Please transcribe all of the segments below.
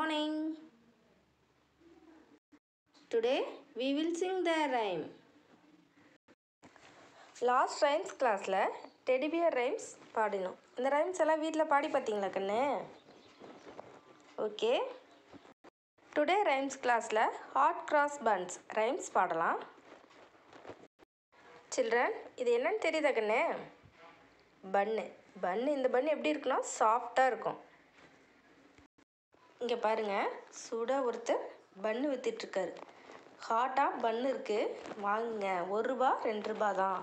morning. Today we will sing the rhyme. Last rhymes classல teddy bear rhymes பாடினோம். இந்த rhymes எல்லாம் வீட்டில் பாடி பார்த்தீங்களா கண்ணு? Okay. Today rhymes classல hot cross buns rhymes பாடலாம். Children, இது என்னன்னு தெரியுதா கண்ணு? பன்னு இந்த பன்னு எப்படி இருக்குன்னா சாஃப்டாக இருக்கும். இங்கே பாருங்கள், சூடாக ஒருத்தர் பன்னு விற்றுட்ருக்காரு. ஹாட்டாக பன்னு இருக்குது, வாங்குங்க, ₹1 ₹2 தான்,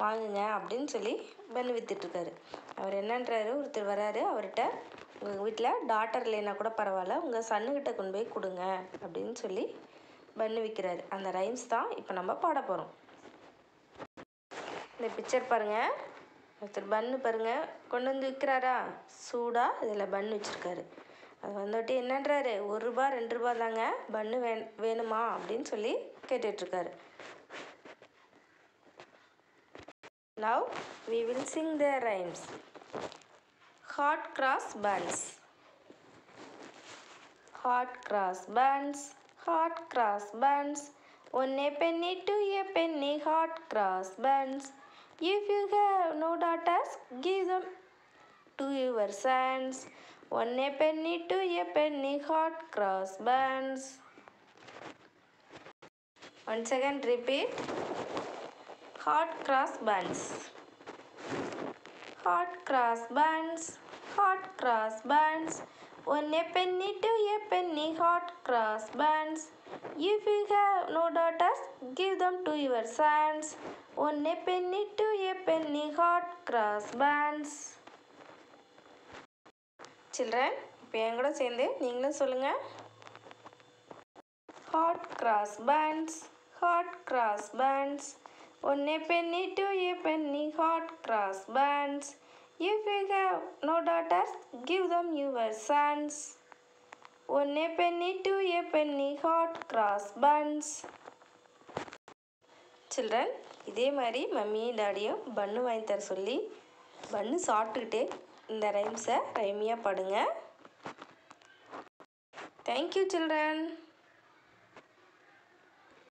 வாங்குங்க அப்படின்னு சொல்லி பன்னு விற்றுட்ருக்காரு. அவர் என்னன்றாரு, ஒருத்தர் வராரு, அவர்கிட்ட உங்கள் வீட்டில் டாட்டர் இல்லைன்னா கூட பரவாயில்ல, உங்கள் சன்னுக்கிட்ட கொண்டு போய் கொடுங்க அப்படின்னு சொல்லி பன்னு விற்கிறாரு. அந்த ரைம்ஸ் தான் இப்போ நம்ம பாட போகிறோம். இந்த பிக்சர் பாருங்கள், ஒருத்தர் பன்னு பாருங்கள் கொண்டு வந்து விற்கிறாரா, சூடாக இதில் பன்னு வச்சுருக்காரு. அது வந்துட்டு என்னன்றாரு, ₹1 ₹2 தாங்க, பன்னு வேணுமா அப்படின்னு சொல்லி கேட்டுட்ருக்காரு. Now we will sing the rhymes. Hot cross buns. Hot cross buns, hot cross buns. 1 penny, 2 penny, hot cross buns. If you have no daughters, give them to your sons. 1 penny, 2 penny, hot cross buns. Once again repeat. Hot cross buns. Hot cross buns, hot cross buns. 1 penny, 2 penny, hot cross buns. If you have no daughters, give them to your sons. 1 penny, 2 penny, hot cross buns. Children, இப்போ என் கூட சேர்ந்து நீங்களும் சொல்லுங்கள். Hot cross buns, hot cross buns. 1 penny, 2 penny, hot cross buns. If you have no daughters, give them your sons. 1 penny, 2 penny, hot cross buns. Children, இதே மாதிரி மம்மியும் டாடியும் பன்னு வாங்கி தர சொல்லி பன்னு சாப்பிட்டுக்கிட்டே இந்த ரைம்ஸை ரைமியாக பாடுங்க. Thank you, children.